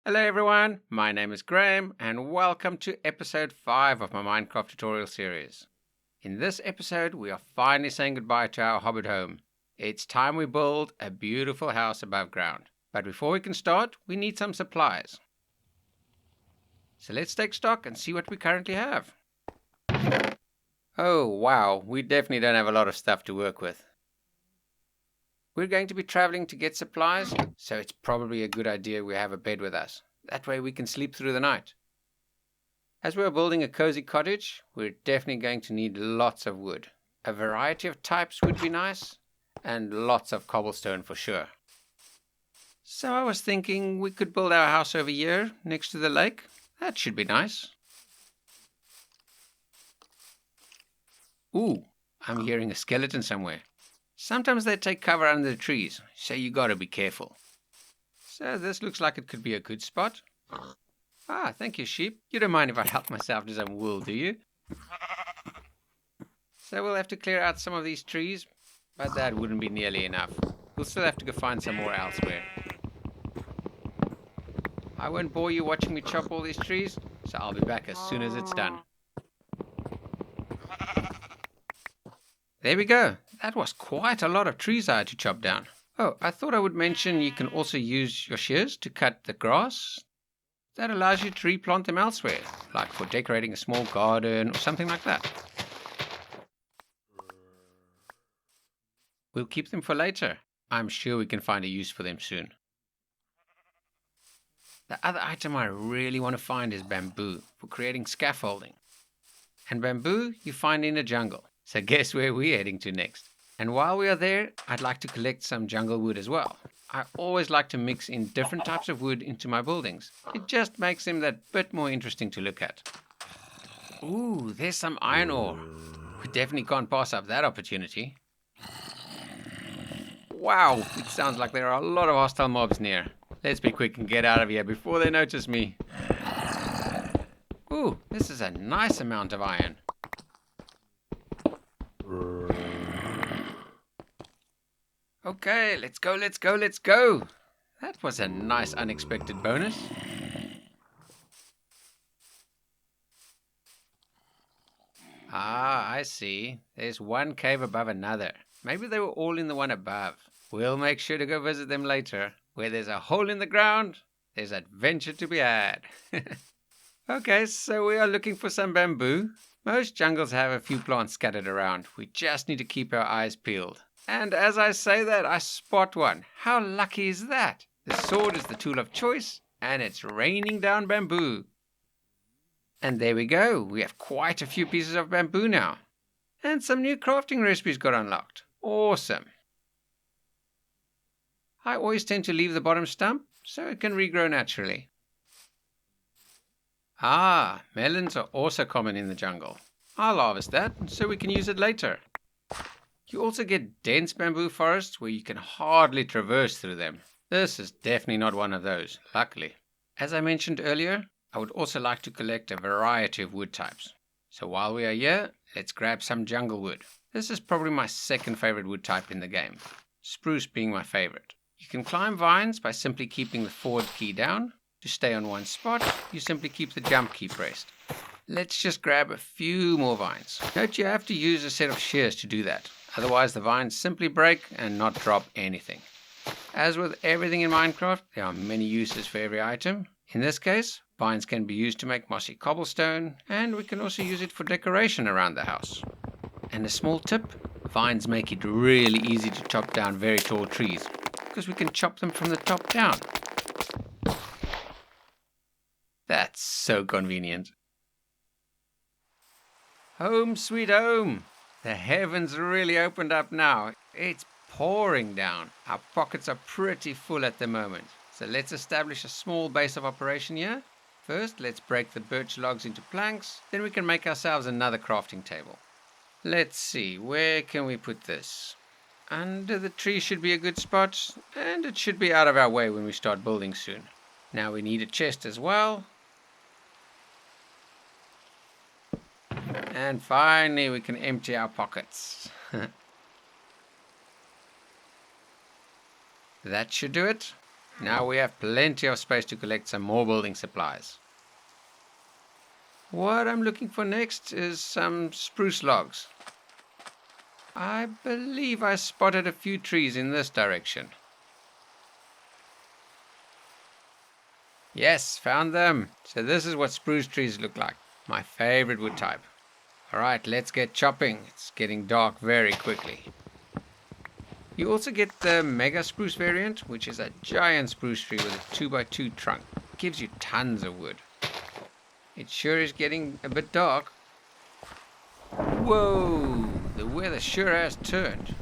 Hello everyone, my name is Graham and welcome to episode 5 of my Minecraft tutorial series. In this episode we are finally saying goodbye to our hobbit home. It's time we build a beautiful house above ground. But before we can start, we need some supplies. So let's take stock and see what we currently have. Oh wow, we definitely don't have a lot of stuff to work with. We're going to be traveling to get supplies, so it's probably a good idea we have a bed with us. That way we can sleep through the night. As we are building a cozy cottage, we're definitely going to need lots of wood. A variety of types would be nice, and lots of cobblestone for sure. So I was thinking we could build our house over here, next to the lake. That should be nice. Ooh, I'm hearing a skeleton somewhere. Sometimes they take cover under the trees, so you gotta be careful. So this looks like it could be a good spot. Ah, thank you, sheep. You don't mind if I help myself to some wool, do you? So we'll have to clear out some of these trees, but that wouldn't be nearly enough. We'll still have to go find some more elsewhere. I won't bore you watching me chop all these trees, so I'll be back as soon as it's done. There we go. That was quite a lot of trees I had to chop down. Oh, I thought I would mention you can also use your shears to cut the grass. That allows you to replant them elsewhere, like for decorating a small garden or something like that. We'll keep them for later. I'm sure we can find a use for them soon. The other item I really want to find is bamboo for creating scaffolding. And bamboo you find in the jungle. So guess where we're heading to next? And while we are there, I'd like to collect some jungle wood as well. I always like to mix in different types of wood into my buildings. It just makes them that bit more interesting to look at. Ooh, there's some iron ore. We definitely can't pass up that opportunity. Wow, it sounds like there are a lot of hostile mobs near. Let's be quick and get out of here before they notice me. Ooh, this is a nice amount of iron. Okay, let's go, let's go, let's go. That was a nice unexpected bonus. Ah, I see. There's one cave above another. Maybe they were all in the one above. We'll make sure to go visit them later. Where there's a hole in the ground, there's adventure to be had. Okay, so we are looking for some bamboo. Most jungles have a few plants scattered around. We just need to keep our eyes peeled. And as I say that, I spot one. How lucky is that? The sword is the tool of choice, and it's raining down bamboo. And there we go. We have quite a few pieces of bamboo now. And some new crafting recipes got unlocked. Awesome. I always tend to leave the bottom stump so it can regrow naturally. Ah, melons are also common in the jungle. I'll harvest that so we can use it later. You also get dense bamboo forests where you can hardly traverse through them. This is definitely not one of those, luckily. As I mentioned earlier, I would also like to collect a variety of wood types. So while we are here, let's grab some jungle wood. This is probably my second favorite wood type in the game, spruce being my favorite. You can climb vines by simply keeping the forward key down. To stay on one spot, you simply keep the jump key pressed. Let's just grab a few more vines. Note you have to use a set of shears to do that. Otherwise the vines simply break and not drop anything. As with everything in Minecraft, there are many uses for every item. In this case, vines can be used to make mossy cobblestone, and we can also use it for decoration around the house. And a small tip, vines make it really easy to chop down very tall trees, because we can chop them from the top down. That's so convenient. Home sweet home! The heavens really opened up now. It's pouring down. Our pockets are pretty full at the moment. So let's establish a small base of operation here. First, let's break the birch logs into planks. Then we can make ourselves another crafting table. Let's see, where can we put this? Under the tree should be a good spot, and it should be out of our way when we start building soon. Now we need a chest as well. And finally we can empty our pockets. That should do it. Now we have plenty of space to collect some more building supplies. What I'm looking for next is some spruce logs. I believe I spotted a few trees in this direction. Yes, found them. So this is what spruce trees look like. My favorite wood type. Alright, let's get chopping. It's getting dark very quickly. You also get the mega spruce variant, which is a giant spruce tree with a 2x2 trunk. It gives you tons of wood. It sure is getting a bit dark. Whoa, the weather sure has turned.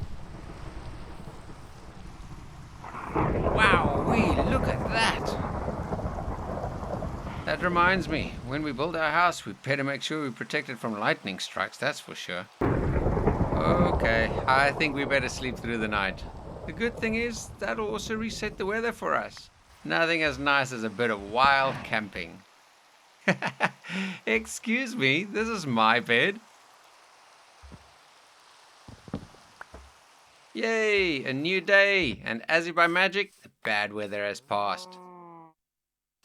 Wowee, look at that. That reminds me, when we build our house, we better make sure we protect it from lightning strikes, that's for sure. Okay, I think we better sleep through the night. The good thing is, that'll also reset the weather for us. Nothing as nice as a bit of wild camping. Excuse me, this is my bed. Yay, a new day, and as if by magic, the bad weather has passed.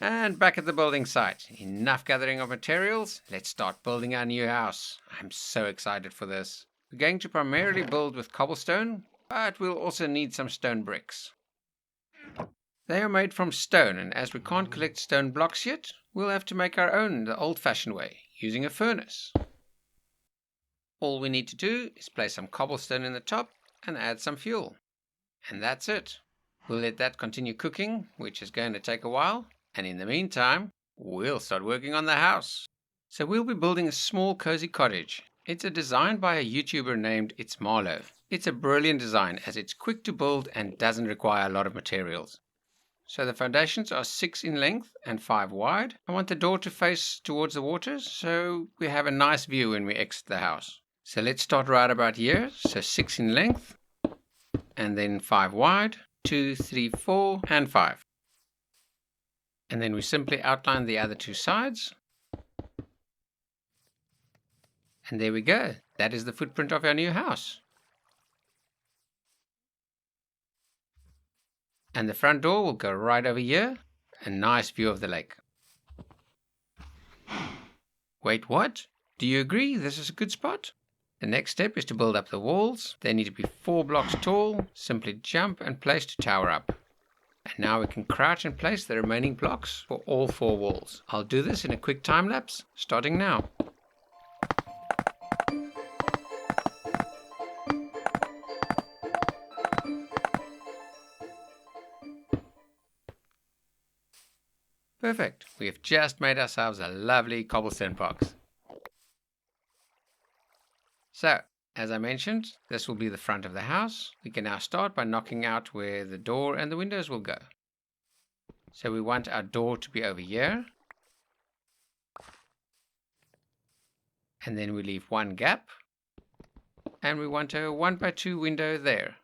And back at the building site, enough gathering of materials, let's start building our new house. I'm so excited for this. We're going to primarily build with cobblestone, but we'll also need some stone bricks. They are made from stone, and as we can't collect stone blocks yet, we'll have to make our own the old-fashioned way, using a furnace. All we need to do is place some cobblestone in the top and add some fuel. And that's it. We'll let that continue cooking, which is going to take a while. And in the meantime, we'll start working on the house. So we'll be building a small cozy cottage. It's a design by a YouTuber named It's Marlow. It's a brilliant design as it's quick to build and doesn't require a lot of materials. So the foundations are 6 in length and 5 wide. I want the door to face towards the water so we have a nice view when we exit the house. So let's start right about here. So 6 in length and then 5 wide, 2, 3, 4 and 5. And then we simply outline the other 2 sides. And there we go. That is the footprint of our new house. And the front door will go right over here. A nice view of the lake. Wait, what? Do you agree this is a good spot? The next step is to build up the walls. They need to be 4 blocks tall. Simply jump and place to tower up. And now we can crouch and place the remaining blocks for all 4 walls. I'll do this in a quick time lapse, starting now. Perfect. We have just made ourselves a lovely cobblestone box. So, as I mentioned, this will be the front of the house. We can now start by knocking out where the door and the windows will go. So we want our door to be over here. And then we leave 1 gap. And we want a 1x2 window there.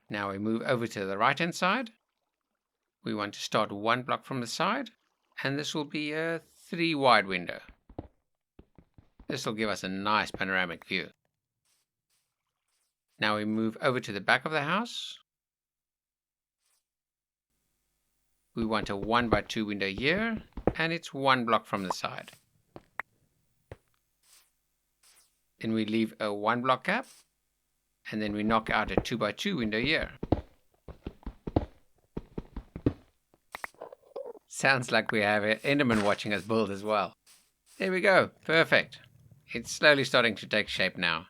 Now we move over to the right hand side. We want to start 1 block from the side. And this will be a 3 wide window. This will give us a nice panoramic view. Now we move over to the back of the house. We want a 1x2 window here, and it's 1 block from the side. Then we leave a 1 block gap, and then we knock out a 2x2 window here. Sounds like we have an Enderman watching us build as well. There we go, perfect. It's slowly starting to take shape now.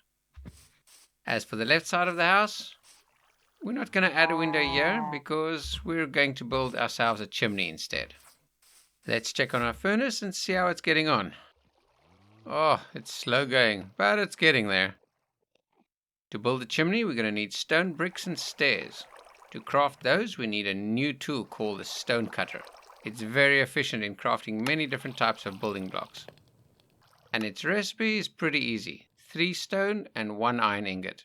As for the left side of the house, we're not going to add a window here because we're going to build ourselves a chimney instead. Let's check on our furnace and see how it's getting on. Oh, it's slow going, but it's getting there. To build a chimney, we're going to need stone bricks and stairs. To craft those, we need a new tool called the Stonecutter. It's very efficient in crafting many different types of building blocks. And its recipe is pretty easy. 3 stone and 1 iron ingot.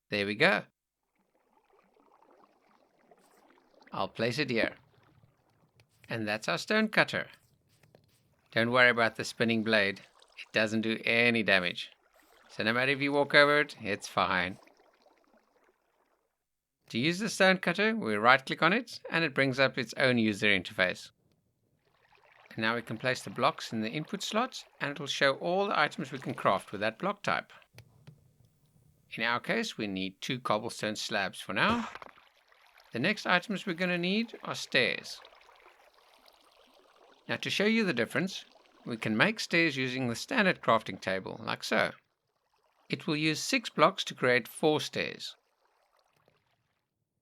There we go. I'll place it here. And that's our stone cutter. Don't worry about the spinning blade. It doesn't do any damage. So no matter if you walk over it, it's fine. To use the Stonecutter, we right click on it and it brings up its own user interface. And now we can place the blocks in the input slots and it will show all the items we can craft with that block type. In our case, we need 2 cobblestone slabs for now. The next items we're going to need are stairs. Now to show you the difference, we can make stairs using the standard crafting table, like so. It will use 6 blocks to create 4 stairs.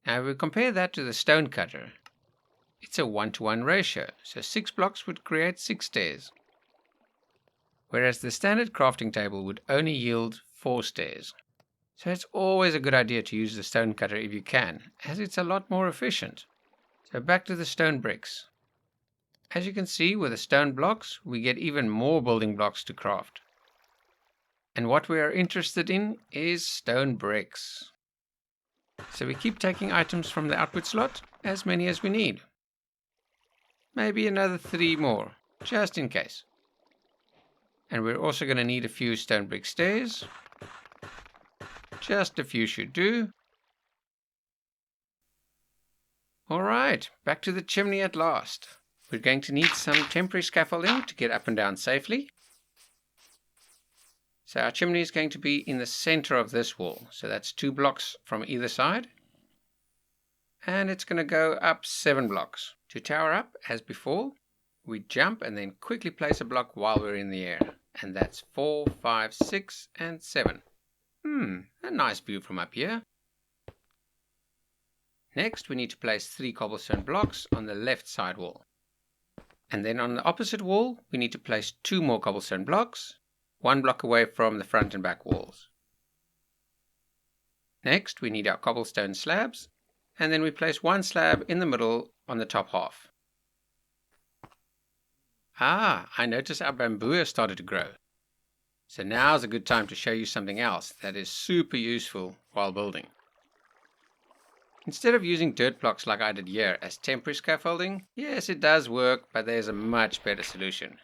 Now if we compare that to the Stonecutter, it's a 1-to-1 ratio, so 6 blocks would create 6 stairs. Whereas the standard crafting table would only yield 4 stairs. So it's always a good idea to use the Stonecutter if you can, as it's a lot more efficient. So back to the stone bricks. As you can see with the stone blocks, we get even more building blocks to craft. And what we are interested in is stone bricks. So we keep taking items from the output slot, as many as we need. Maybe another 3 more, just in case. And we're also going to need a few stone brick stairs. Just a few should do. Alright, back to the chimney at last. We're going to need some temporary scaffolding to get up and down safely. So our chimney is going to be in the center of this wall. So that's 2 blocks from either side. And it's going to go up 7 blocks. To tower up, as before, we jump and then quickly place a block while we're in the air. And that's 4, 5, 6, and 7. A nice view from up here. Next, we need to place 3 cobblestone blocks on the left side wall. And then on the opposite wall, we need to place 2 more cobblestone blocks, 1 block away from the front and back walls. Next, we need our cobblestone slabs, and then we place 1 slab in the middle on the top half. I notice our bamboo has started to grow. So now's a good time to show you something else that is super useful while building. Instead of using dirt blocks like I did here as temporary scaffolding, yes, it does work, but there's a much better solution.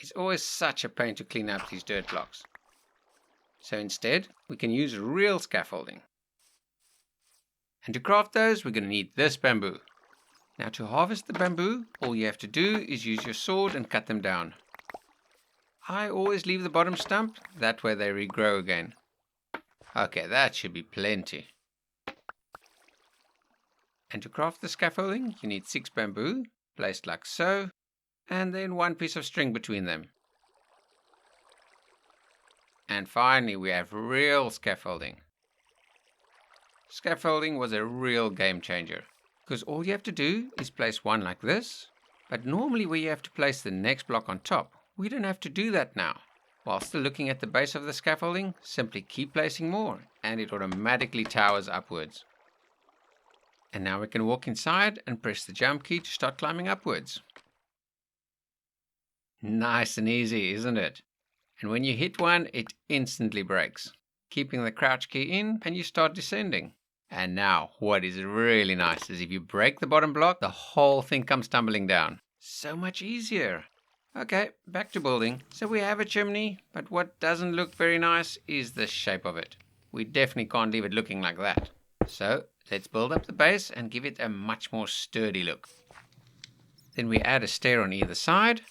It's always such a pain to clean up these dirt blocks. So instead, we can use real scaffolding. And to craft those, we're going to need this bamboo. Now to harvest the bamboo, all you have to do is use your sword and cut them down. I always leave the bottom stump, that way they regrow again. Okay, that should be plenty. And to craft the scaffolding, you need 6 bamboo, placed like so, and then 1 piece of string between them. And finally, we have real scaffolding. Scaffolding was a real game changer, because all you have to do is place 1 like this, but normally where you have to place the next block on top, we don't have to do that now. While still looking at the base of the scaffolding, simply keep placing more, and it automatically towers upwards. And now we can walk inside and press the jump key to start climbing upwards. Nice and easy, isn't it? And when you hit one, it instantly breaks. Keeping the crouch key in and you start descending. And now, what is really nice is if you break the bottom block, the whole thing comes tumbling down. So much easier. Okay, back to building. So we have a chimney, but what doesn't look very nice is the shape of it. We definitely can't leave it looking like that. So let's build up the base and give it a much more sturdy look. Then we add a stair on either side.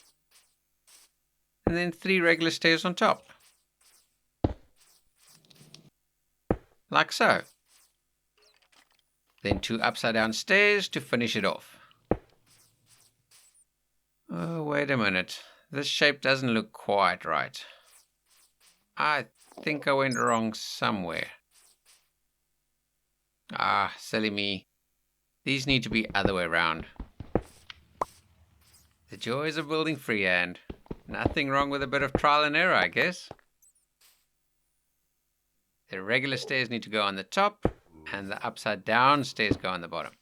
And then 3 regular stairs on top. Like so. Then 2 upside down stairs to finish it off. Oh, wait a minute. This shape doesn't look quite right. I think I went wrong somewhere. Silly me. These need to be other way around. The joys of building freehand. Nothing wrong with a bit of trial and error, I guess. The regular stairs need to go on the top, and the upside down stairs go on the bottom.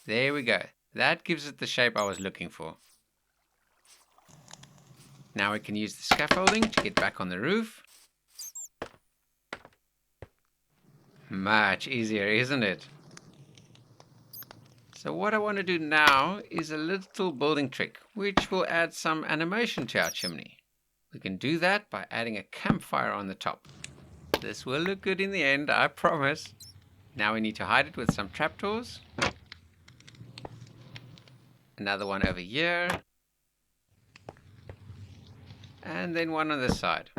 There we go. That gives it the shape I was looking for. Now we can use the scaffolding to get back on the roof. Much easier, isn't it? So what I want to do now is a little building trick, which will add some animation to our chimney. We can do that by adding a campfire on the top. This will look good in the end, I promise. Now we need to hide it with some trapdoors. Another one over here. And then one on this side.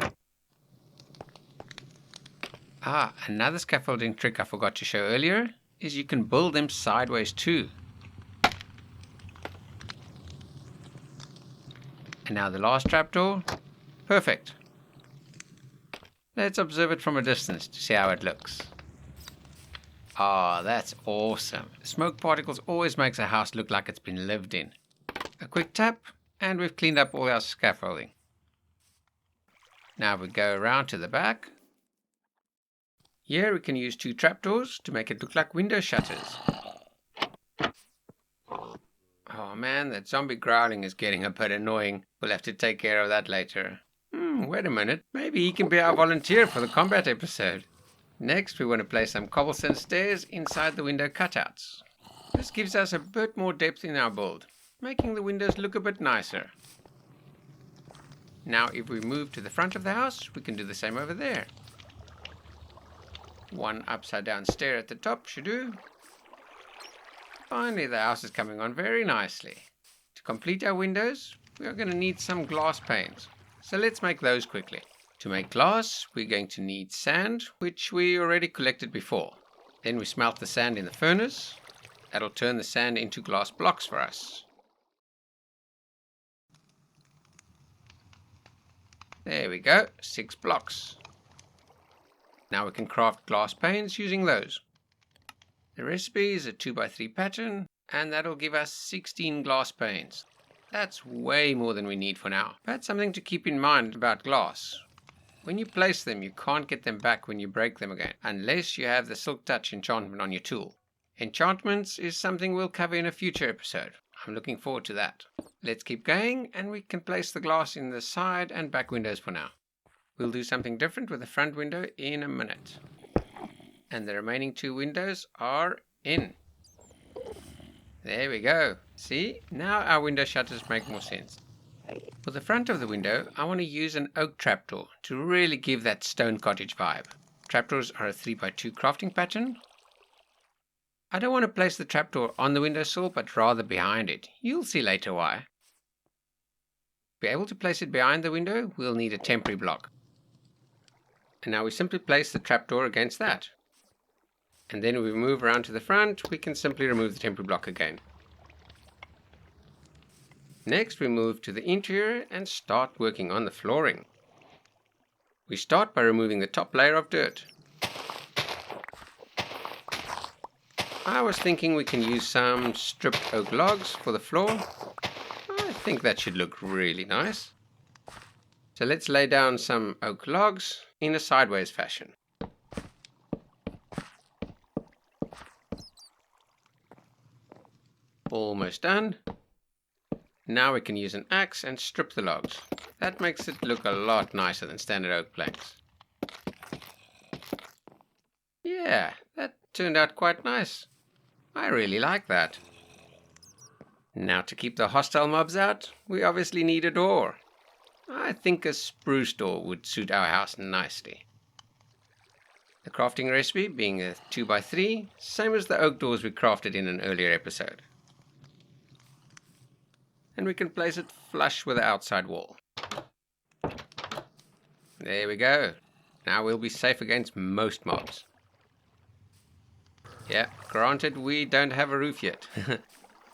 Another scaffolding trick I forgot to show earlier is you can build them sideways too. And now the last trapdoor. Perfect. Let's observe it from a distance to see how it looks. That's awesome. Smoke particles always makes a house look like it's been lived in. A quick tap and we've cleaned up all our scaffolding. Now we go around to the back. Here we can use 2 trapdoors to make it look like window shutters. Oh man, that zombie growling is getting a bit annoying. We'll have to take care of that later. Wait a minute, maybe he can be our volunteer for the combat episode. Next we want to place some cobblestone stairs inside the window cutouts. This gives us a bit more depth in our build, making the windows look a bit nicer. Now if we move to the front of the house, we can do the same over there. One upside down stair at the top should do. Finally, the house is coming on very nicely. To complete our windows, we are going to need some glass panes. So let's make those quickly. To make glass, we're going to need sand, which we already collected before. Then we smelt the sand in the furnace. That'll turn the sand into glass blocks for us. There we go, 6 blocks. Now we can craft glass panes using those. The recipe is a 2x3 pattern, and that'll give us 16 glass panes. That's way more than we need for now. But something to keep in mind about glass. When you place them, you can't get them back when you break them again, unless you have the Silk Touch enchantment on your tool. Enchantments is something we'll cover in a future episode. I'm looking forward to that. Let's keep going, and we can place the glass in the side and back windows for now. We'll do something different with the front window in a minute. And the remaining 2 windows are in. There we go. See? Now our window shutters make more sense. For the front of the window, I want to use an oak trapdoor to really give that stone cottage vibe. Trapdoors are a 3x2 crafting pattern. I don't want to place the trapdoor on the windowsill, but rather behind it. You'll see later why. To be able to place it behind the window, we'll need a temporary block. And now we simply place the trapdoor against that. And then if we move around to the front, we can simply remove the temporary block again. Next we move to the interior and start working on the flooring. We start by removing the top layer of dirt. I was thinking we can use some stripped oak logs for the floor. I think that should look really nice. So let's lay down some oak logs in a sideways fashion. Almost done. Now we can use an axe and strip the logs. That makes it look a lot nicer than standard oak planks. Yeah, that turned out quite nice. I really like that. Now to keep the hostile mobs out, we obviously need a door. I think a spruce door would suit our house nicely. The crafting recipe being a 2x3, same as the oak doors we crafted in an earlier episode. And we can place it flush with the outside wall. There we go. Now we'll be safe against most mobs. Yeah, granted we don't have a roof yet.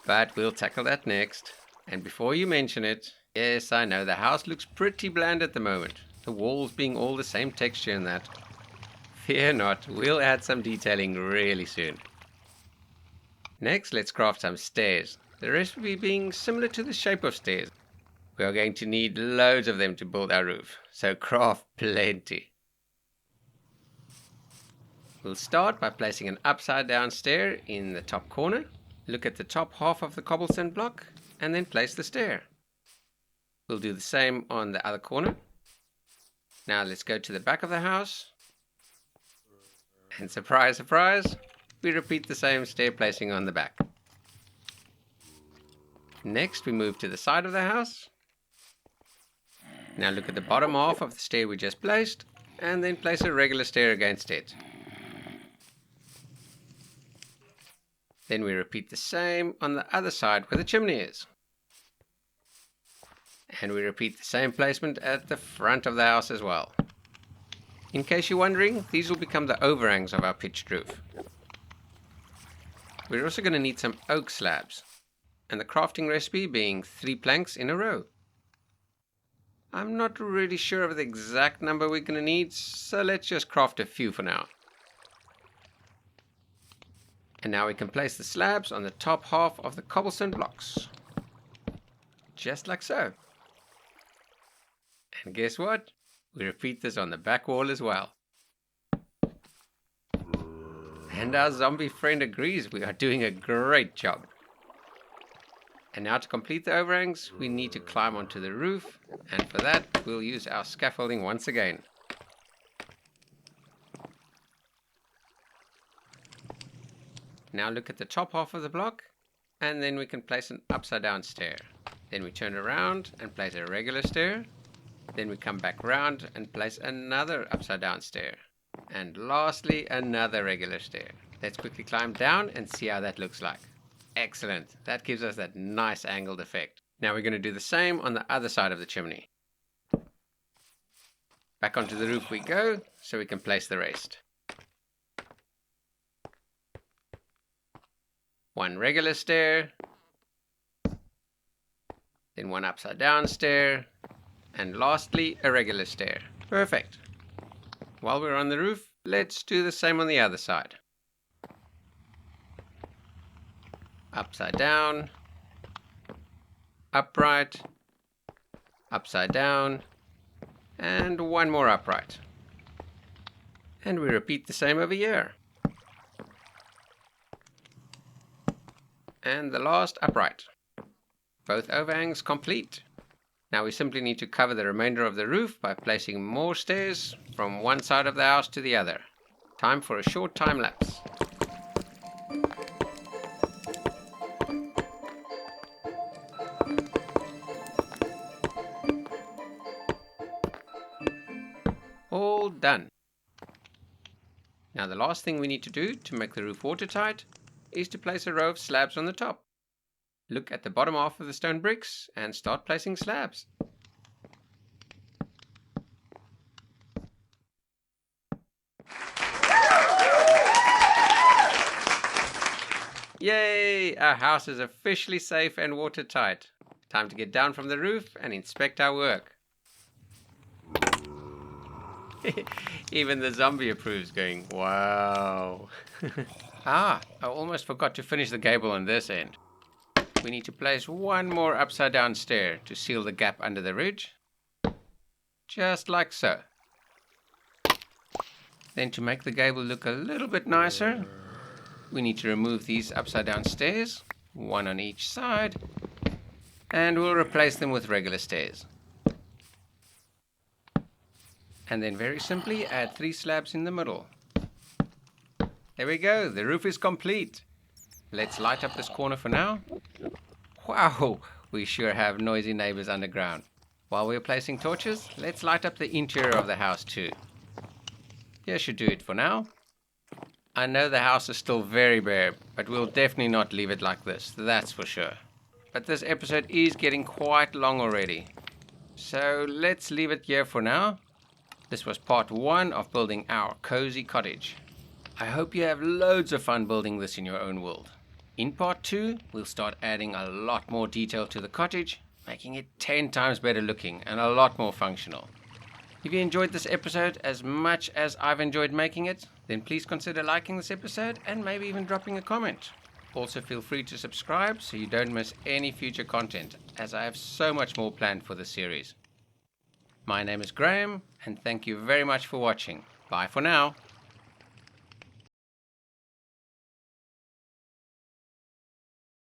But we'll tackle that next. And before you mention it, yes, I know the house looks pretty bland at the moment. The walls being all the same texture and that. Fear not, we'll add some detailing really soon. Next, let's craft some stairs. The recipe being similar to the shape of stairs. We are going to need loads of them to build our roof, so craft plenty. We'll start by placing an upside down stair in the top corner. Look at the top half of the cobblestone block and then place the stair. We'll do the same on the other corner. Now let's go to the back of the house. And surprise, surprise, we repeat the same stair placing on the back. Next we move to the side of the house. Now look at the bottom half of the stair we just placed, and then place a regular stair against it. Then we repeat the same on the other side where the chimney is. And we repeat the same placement at the front of the house as well. In case you're wondering, these will become the overhangs of our pitched roof. We're also going to need some oak slabs, and the crafting recipe being 3 planks in a row. I'm not really sure of the exact number we're going to need, so let's just craft a few for now. And now we can place the slabs on the top half of the cobblestone blocks. Just like so. And guess what? We repeat this on the back wall as well. And our zombie friend agrees we are doing a great job. And now to complete the overhangs, we need to climb onto the roof, and for that we'll use our scaffolding once again. Now look at the top half of the block, and then we can place an upside down stair. Then we turn around and place a regular stair. Then we come back round and place another upside down stair. And lastly, another regular stair. Let's quickly climb down and see how that looks like. Excellent. That gives us that nice angled effect. Now we're going to do the same on the other side of the chimney. Back onto the roof we go, so we can place the rest. One regular stair, then one upside down stair, and lastly a regular stair. Perfect. While we're on the roof, let's do the same on the other side. Upside down, upright, upside down, and one more upright. And we repeat the same over here. And the last upright. Both overhangs complete. Now we simply need to cover the remainder of the roof by placing more stairs from one side of the house to the other. Time for a short time lapse. All done. Now the last thing we need to do to make the roof watertight is to place a row of slabs on the top. Look at the bottom half of the stone bricks and start placing slabs. Yay! Our house is officially safe and watertight. Time to get down from the roof and inspect our work. Even the zombie approves, going, wow. I almost forgot to finish the gable on this end. We need to place one more upside down stair to seal the gap under the ridge. Just like so. Then to make the gable look a little bit nicer, we need to remove these upside down stairs, one on each side, and we'll replace them with regular stairs. And then very simply add 3 slabs in the middle. There we go, the roof is complete. Let's light up this corner for now. Wow, we sure have noisy neighbors underground. While we're placing torches, let's light up the interior of the house too. Here should do it for now. I know the house is still very bare, but we'll definitely not leave it like this, that's for sure. But this episode is getting quite long already. So let's leave it here for now. This was part 1 of building our cozy cottage. I hope you have loads of fun building this in your own world. In part 2, we'll start adding a lot more detail to the cottage, making it 10 times better looking and a lot more functional. If you enjoyed this episode as much as I've enjoyed making it, then please consider liking this episode and maybe even dropping a comment. Also feel free to subscribe so you don't miss any future content, as I have so much more planned for this series. My name is Graham, and thank you very much for watching. Bye for now.